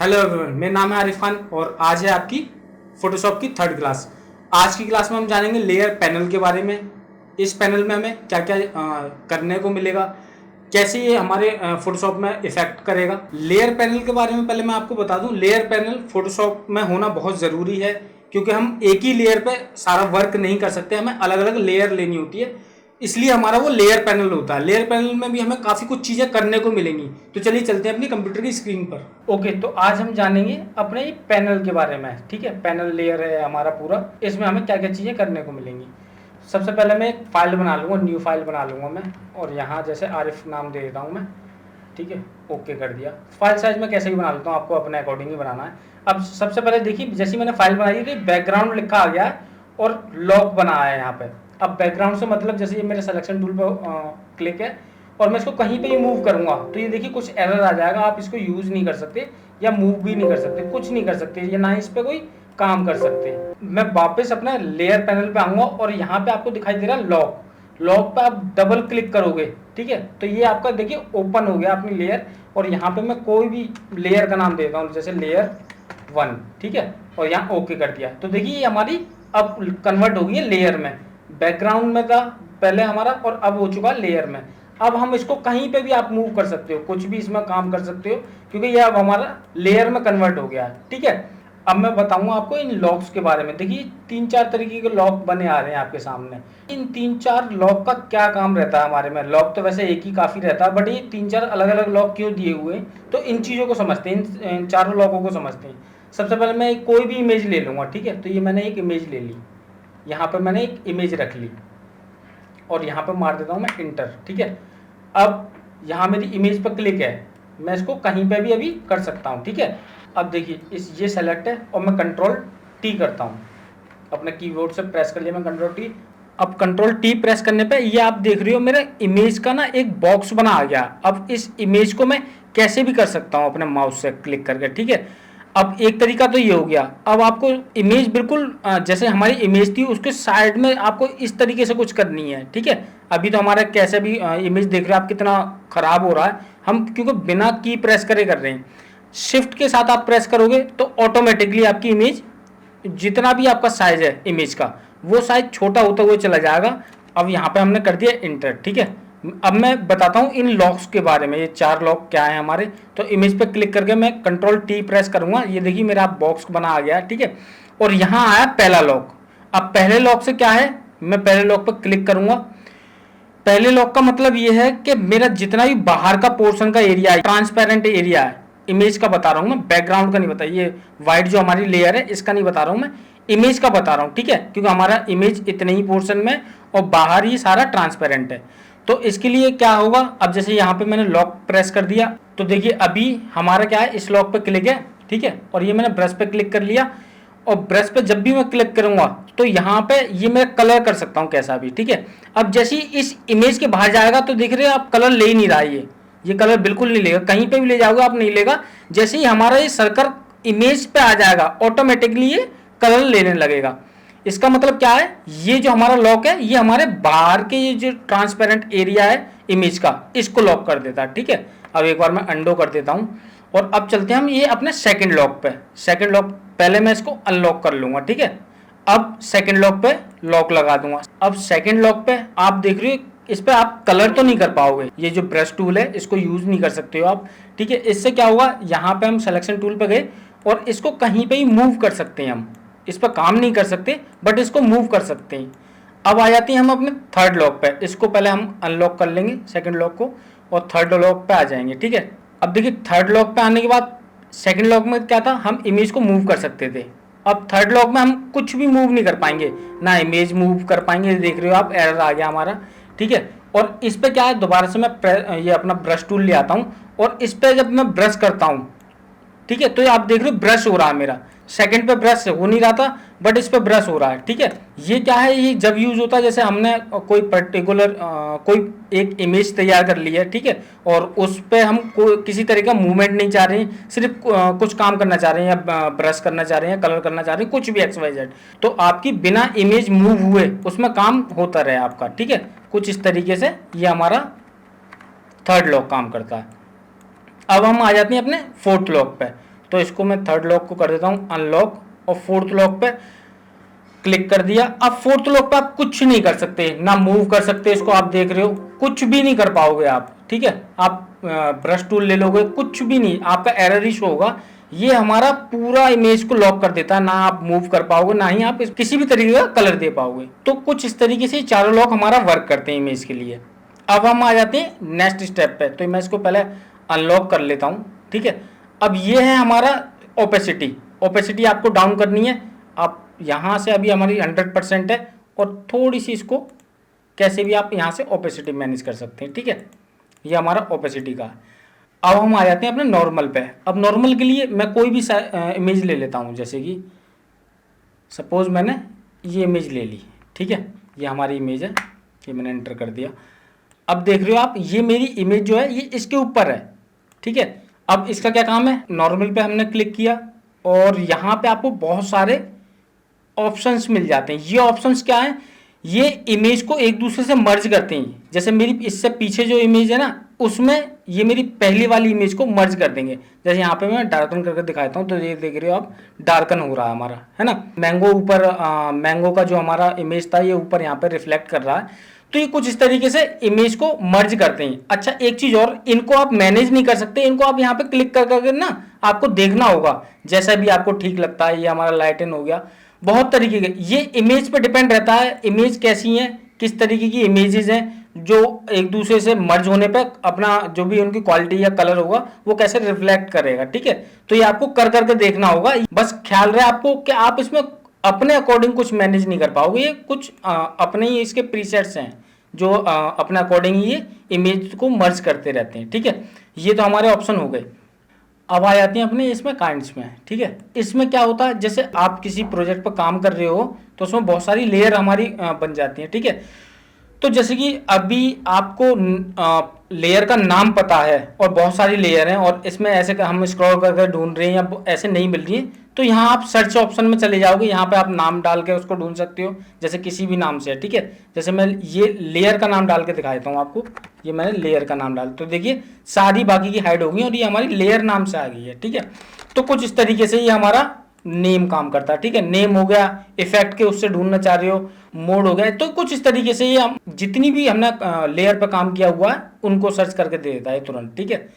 Hello everyone, मेरा नाम है आरिफ खान और आज है आपकी फोटोशॉप की थर्ड क्लास। आज की क्लास में हम जानेंगे लेयर पैनल के बारे में। इस पैनल में हमें क्या क्या करने को मिलेगा, कैसे ये हमारे फोटोशॉप में इफेक्ट करेगा। लेयर पैनल के बारे में पहले मैं आपको बता दूं, लेयर पैनल फोटोशॉप में होना बहुत ज़रूरी है क्योंकि हम एक ही लेयर पे सारा वर्क नहीं कर सकते, हमें अलग अलग लेयर लेनी होती है, इसलिए हमारा वो लेयर पैनल होता है। लेयर पैनल में भी हमें काफ़ी कुछ चीज़ें करने को मिलेंगी। तो चलिए चलते हैं अपनी कंप्यूटर की स्क्रीन पर। ओके, तो आज हम जानेंगे अपने पैनल के बारे में। ठीक है, पैनल लेयर है हमारा पूरा, इसमें हमें क्या क्या चीज़ें करने को मिलेंगी। सबसे पहले मैं एक फाइल बना लूँगा, न्यू फाइल बना लूँगा मैं, और यहाँ जैसे आरिफ नाम दे देता हूँ मैं। ठीक है, ओके कर दिया। फाइल साइज में कैसे भी बना लेता हूँ, आपको अपने अकॉर्डिंग ही बनाना है। अब सबसे पहले देखिए, जैसे मैंने फाइल बनाई है तो बैकग्राउंड लिखा आ गया है और लॉक बना है यहाँ पे। अब बैकग्राउंड से मतलब जैसे ये मेरे सिलेक्शन टूल पर क्लिक है और मैं इसको कहीं पे ही मूव करूंगा तो ये देखिए कुछ एरर आ जाएगा, आप इसको यूज़ नहीं कर सकते या मूव भी नहीं कर सकते, कुछ नहीं कर सकते या ना इस पर कोई काम कर सकते। मैं वापस अपने लेयर पैनल पे आऊँगा और यहाँ पे आपको दिखाई दे रहा है लॉक। लॉक पे आप डबल क्लिक करोगे, ठीक है, तो ये आपका देखिए ओपन हो गया अपनी लेयर। और यहाँ पे मैं कोई भी लेयर का नाम देता हूँ, जैसे लेयर 1, ठीक है, और यहाँ ओके कर दिया। तो देखिए ये हमारी अब कन्वर्ट हो गई है लेयर में। बैकग्राउंड में था पहले हमारा और अब हो चुका लेयर में। अब हम इसको कहीं पे भी आप मूव कर सकते हो, कुछ भी इसमें काम कर सकते हो क्योंकि ये अब हमारा लेयर में कन्वर्ट हो गया है। ठीक है, अब मैं बताऊंगा आपको इन लॉक्स के बारे में। देखिए 3-4 तरीके के लॉक बने आ रहे हैं आपके सामने। इन 3-4 लॉक का क्या काम रहता है हमारे में। लॉक तो वैसे एक ही काफ़ी रहता है, बट ये 3-4 अलग अलग लॉक क्यों दिए हुए हैं, तो इन चीज़ों को समझते हैं, इन चारों लॉकों को समझते हैं। सबसे पहले मैं कोई भी इमेज ले लूँगा, ठीक है, तो ये मैंने एक इमेज ले ली, यहाँ पर मैंने एक इमेज रख ली और यहाँ पर मार देता हूँ मैं इंटर। ठीक है, अब यहाँ मेरी इमेज पर क्लिक है, मैं इसको कहीं पे भी अभी कर सकता हूँ। ठीक है, अब देखिए ये सेलेक्ट है और मैं कंट्रोल टी करता हूँ, अपने कीबोर्ड से प्रेस कर लिया मैं कंट्रोल टी। अब कंट्रोल टी प्रेस करने पे ये आप देख रहे हो मेरे इमेज का ना एक बॉक्स बना आ गया। अब इस इमेज को मैं कैसे भी कर सकता हूँ अपने माउस से क्लिक करके। ठीक है, अब एक तरीका तो ये हो गया। अब आपको इमेज बिल्कुल जैसे हमारी इमेज थी उसके साइड में आपको इस तरीके से कुछ करनी है। ठीक है, अभी तो हमारा कैसे भी इमेज देख रहे हो आप कितना ख़राब हो रहा है, हम क्योंकि बिना की प्रेस करे कर रहे हैं। शिफ्ट के साथ आप प्रेस करोगे तो ऑटोमेटिकली आपकी इमेज जितना भी आपका साइज है इमेज का वो साइज छोटा होता हुआ चला जाएगा। अब यहाँ पे हमने कर दिया इंटर। ठीक है, अब मैं बताता हूँ इन लॉक्स के बारे में, ये 4 लॉक क्या है हमारे। तो इमेज पे क्लिक करके मैं कंट्रोल टी प्रेस करूँगा, ये देखिए मेरा बॉक्स बना आ गया है। ठीक है, और यहाँ आया पहला लॉक। अब पहले लॉक से क्या है, मैं पहले लॉक पर क्लिक करूँगा। पहले लॉक का मतलब ये है कि मेरा जितना भी बाहर का पोर्शन का एरिया है, ट्रांसपेरेंट एरिया है, इमेज का बता रहा हूँ मैं, बैकग्राउंड का नहीं बता, ये वाइट जो हमारी लेयर है इसका नहीं बता रहा हूँ मैं, इमेज का बता रहा हूँ। ठीक है, क्योंकि हमारा इमेज इतने ही पोर्शन में और बाहर ही सारा ट्रांसपेरेंट है। तो इसके लिए क्या होगा, अब जैसे यहाँ पे मैंने लॉक प्रेस कर दिया तो देखिए अभी हमारा क्या है, इस लॉक पे क्लिक है। ठीक है, और ये मैंने ब्रश पे क्लिक कर लिया और ब्रश पे जब भी मैं क्लिक करूंगा तो यहाँ पे ये मैं कलर कर सकता हूँ कैसा भी। ठीक है, अब जैसे ही इस इमेज के बाहर जाएगा तो देख रहे हो आप कलर ले ही नहीं रहा है, ये कलर बिल्कुल नहीं लेगा, कहीं पे भी ले जाओगे आप नहीं लेगा। जैसे ही हमारा ये सर्कल इमेज पे आ जाएगा ऑटोमेटिकली ये कलर लेने लगेगा। इसका मतलब क्या है, ये जो हमारा लॉक है ये हमारे बाहर के ये जो ट्रांसपेरेंट एरिया है इमेज का इसको लॉक कर देता है। ठीक है, अब एक बार मैं अंडो कर देता हूँ और अब चलते हैं हम ये अपने सेकंड लॉक पे। सेकंड लॉक पहले मैं इसको अनलॉक कर लूंगा। ठीक है, अब सेकंड लॉक पे लॉक लगा दूंगा। अब सेकंड लॉक पे आप देख रहे हो इस पे आप कलर तो नहीं कर पाओगे, ये जो ब्रश टूल है इसको यूज नहीं कर सकते हो आप। ठीक है, इससे क्या होगा, यहाँ पे हम सिलेक्शन टूल पे गए और इसको कहीं पे ही मूव कर सकते हैं, हम इस पर काम नहीं कर सकते बट इसको मूव कर सकते हैं। अब आ जाती हैं हम अपने थर्ड लॉक पे, इसको पहले हम अनलॉक कर लेंगे सेकंड लॉक को और थर्ड लॉक पे आ जाएंगे। ठीक है, अब देखिए थर्ड लॉक पे आने के बाद सेकंड लॉक में क्या था, हम इमेज को मूव कर सकते थे। अब थर्ड लॉक में हम कुछ भी मूव नहीं कर पाएंगे, ना इमेज मूव कर पाएंगे, देख रहे हो आप एरर आ गया हमारा। ठीक है, और इस पे क्या है, दोबारा से मैं ये अपना ब्रश टूल ले आता हूँ और इस पे जब मैं ब्रश करता हूँ, ठीक है, तो आप देख रहे हो ब्रश हो रहा है मेरा। सेकंड पे ब्रश हो नहीं रहा था बट इस पे ब्रश हो रहा है। ठीक है, ये क्या है, ये जब यूज होता है जैसे हमने कोई पर्टिकुलर कोई एक इमेज तैयार कर ली है। ठीक है, और उस पे हम किसी तरह का मूवमेंट नहीं चाह रहे हैं, सिर्फ कुछ काम करना चाह रहे हैं या ब्रश करना चाह रहे हैं, कलर करना चाह रहे हैं, कुछ भी XYZ, तो आपकी बिना इमेज मूव हुए उसमें काम होता रहे आपका। ठीक है, कुछ इस तरीके से ये हमारा थर्ड लॉक काम करता है। अब हम आ जाते हैं अपने फोर्थ लॉक पे। तो इसको मैं थर्ड लॉक को कर देता हूँ अनलॉक और फोर्थ लॉक पे क्लिक कर दिया। अब फोर्थ लॉक पे आप कुछ नहीं कर सकते, ना मूव कर सकते इसको, आप देख रहे हो कुछ भी नहीं कर पाओगे आप, ठीक है। आप ब्रश टूल ले लोगे, कुछ भी नहीं, आपका एरर ही शो होगा। ये हमारा पूरा इमेज को लॉक कर देता है, ना आप मूव कर पाओगे, ना ही आप किसी भी तरीके का कलर दे पाओगे। तो कुछ इस तरीके से चारों लॉक हमारा वर्क करते हैं इमेज के लिए। अब हम आ जाते हैं नेक्स्ट स्टेप पे, तो मैं इसको पहले अनलॉक कर लेता हूँ, ठीक है। अब ये है हमारा ओपेसिटी। ओपेसिटी आपको डाउन करनी है। आप यहाँ से अभी हमारी 100% है और थोड़ी सी इसको कैसे भी आप यहाँ से ओपेसिटी मैनेज कर सकते हैं, ठीक है। ये हमारा ओपेसिटी का। अब हम आ जाते हैं अपने नॉर्मल पे। अब नॉर्मल के लिए मैं कोई भी इमेज ले लेता हूँ, जैसे कि सपोज मैंने ये इमेज ले ली, ठीक है। ये हमारी इमेज है, ये मैंने एंटर कर दिया। अब देख रहे हो आप, ये मेरी इमेज जो है ये इसके ऊपर है, ठीक है। अब इसका क्या काम है, नॉर्मल पे हमने क्लिक किया और यहाँ पे आपको बहुत सारे ऑप्शंस मिल जाते हैं। ये ऑप्शंस क्या है, ये इमेज को एक दूसरे से मर्ज करते हैं। जैसे मेरी इससे पीछे जो इमेज है ना, उसमें ये मेरी पहली वाली इमेज को मर्ज कर देंगे। जैसे यहाँ पे मैं डार्कन करके दिखाता हूँ, तो ये देख रहे हो आप, डार्कन हो रहा है हमारा, है ना। मैंगो ऊपर, मैंगो का जो हमारा इमेज था ये ऊपर यहाँ पे रिफ्लेक्ट कर रहा है। तो ये कुछ इस तरीके से इमेज को मर्ज करते हैं। अच्छा, एक चीज और, इनको आप मैनेज नहीं कर सकते, इनको आप यहाँ पे क्लिक कर करके ना आपको देखना होगा, जैसा भी आपको ठीक लगता है। ये हमारा लाइटन हो गया, बहुत तरीके के, ये इमेज पे डिपेंड रहता है, इमेज कैसी है, किस तरीके की इमेजेस हैं, जो एक दूसरे से मर्ज होने पे अपना जो भी उनकी क्वालिटी या कलर होगा वो कैसे रिफ्लेक्ट करेगा, ठीक है। तो ये आपको कर करके देखना होगा। बस ख्याल रहे आपको कि आप इसमें अपने अकॉर्डिंग कुछ मैनेज नहीं कर पाओगे। ये कुछ अपने ही इसके प्रीसेट्स हैं जो अपने अकॉर्डिंग ये इमेज को मर्ज करते रहते हैं, ठीक है। ये तो हमारे ऑप्शन हो गए। अब आ जाती हैं अपने इसमें काइंड्स में, ठीक है। इसमें क्या होता है, जैसे आप किसी प्रोजेक्ट पर काम कर रहे हो तो उसमें बहुत सारी लेयर हमारी बन जाती हैं, ठीक है। तो जैसे कि अभी आपको लेयर का नाम पता है और बहुत सारी लेयर हैं और इसमें ऐसे हम स्क्रॉल करके ढूंढ रहे हैं या ऐसे नहीं मिल रही है, तो यहाँ आप सर्च ऑप्शन में चले जाओगे। यहाँ पे आप नाम डाल के उसको ढूंढ सकते हो, जैसे किसी भी नाम से, ठीक है। जैसे मैं ये लेयर का नाम डाल के दिखा देता हूँ आपको। ये मैंने लेयर का नाम डाल, तो देखिए सारी बाकी की हाइड होगी और ये हमारी लेयर नाम से आ गई है, ठीक है। तो कुछ इस तरीके से ये हमारा नेम काम करता है, ठीक है। नेम हो गया, इफेक्ट के उससे ढूंढना चाह रहे हो, मोड हो गया, तो कुछ इस तरीके से ये हम जितनी भी हमने लेयर पर काम किया हुआ है उनको सर्च करके दे देता है तुरंत, ठीक है।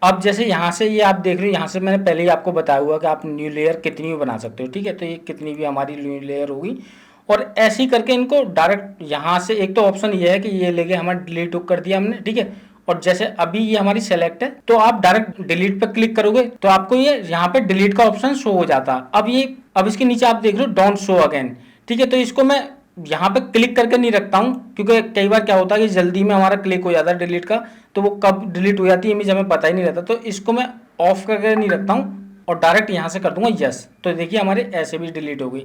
अब जैसे यहाँ से ये आप देख रहे हो, यहाँ से मैंने पहले ही आपको बताया हुआ कि आप न्यू लेयर कितनी भी बना सकते हो, ठीक है। तो ये कितनी भी हमारी न्यू लेयर होगी और ऐसे ही करके इनको डायरेक्ट यहाँ से, एक तो ऑप्शन ये है कि ये लेके हमारा डिलीट कर दिया हमने, ठीक है। और जैसे अभी ये हमारी सेलेक्ट है तो आप डायरेक्ट डिलीट पे क्लिक करोगे तो आपको ये यहाँ पे डिलीट का ऑप्शन शो हो जाता है। अब इसके नीचे आप देख रहे हो डोंट शो अगेन, ठीक है। तो इसको मैं यहाँ पे क्लिक करके नहीं रखता हूँ, क्योंकि कई बार क्या होता है कि जल्दी में हमारा क्लिक हो जाता है डिलीट का, तो वो कब डिलीट हो जाती है इमेज हमें पता ही नहीं रहता। तो इसको मैं ऑफ करके नहीं रखता हूँ और डायरेक्ट यहाँ से कर दूंगा यस, तो देखिए हमारे ऐसे भी डिलीट हो गई।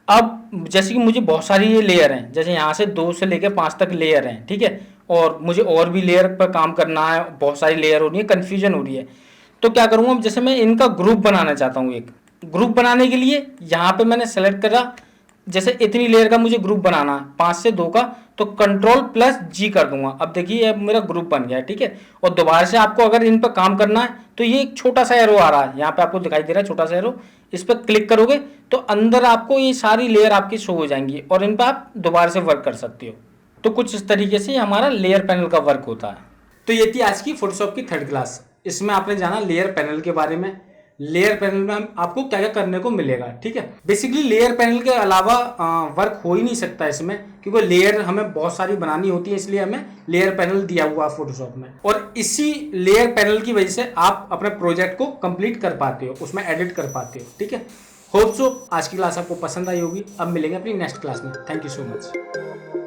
अब जैसे कि मुझे बहुत सारी ये लेयर हैं, जैसे यहाँ से 2 से लेकर 5 तक लेयर हैं, ठीक है। और मुझे और भी लेयर पर काम करना है, बहुत सारी लेयर हो रही है, कन्फ्यूजन हो रही है। तो क्या करूँगा, जैसे मैं इनका ग्रुप बनाना चाहता हूँ। एक ग्रुप बनाने के लिए यहाँ पे मैंने सेलेक्ट करा, जैसे इतनी लेयर का मुझे ग्रुप बनाना है 5 से 2 का, तो Ctrl+G कर दूंगा। अब देखिए अब मेरा ग्रुप बन गया है, ठीक है। और दोबारा से आपको अगर इन पर काम करना है तो ये एक छोटा सा एरो आ रहा है, यहाँ पे आपको दिखाई दे रहा है छोटा सा एरो, इस पर क्लिक करोगे तो अंदर आपको ये सारी लेयर आपकी शो हो जाएंगी और इन पर आप दोबारा से वर्क कर सकते हो। तो कुछ इस तरीके से हमारा लेयर पैनल का वर्क होता है। तो ये थी आज की फोटोशॉप की 3rd क्लास। इसमें आपने जाना लेयर पैनल के बारे में, लेयर पैनल में आपको क्या क्या करने को मिलेगा, ठीक है। बेसिकली लेयर पैनल के अलावा वर्क हो ही नहीं सकता इसमें, क्योंकि लेयर हमें बहुत सारी बनानी होती है, इसलिए हमें लेयर पैनल दिया हुआ है फोटोशॉप में। और इसी लेयर पैनल की वजह से आप अपने प्रोजेक्ट को कंप्लीट कर पाते हो, उसमें एडिट कर पाते हो, ठीक है। होप सो आज की क्लास आपको पसंद आई होगी। अब मिलेंगे अपनी नेक्स्ट क्लास में। Thank you so much.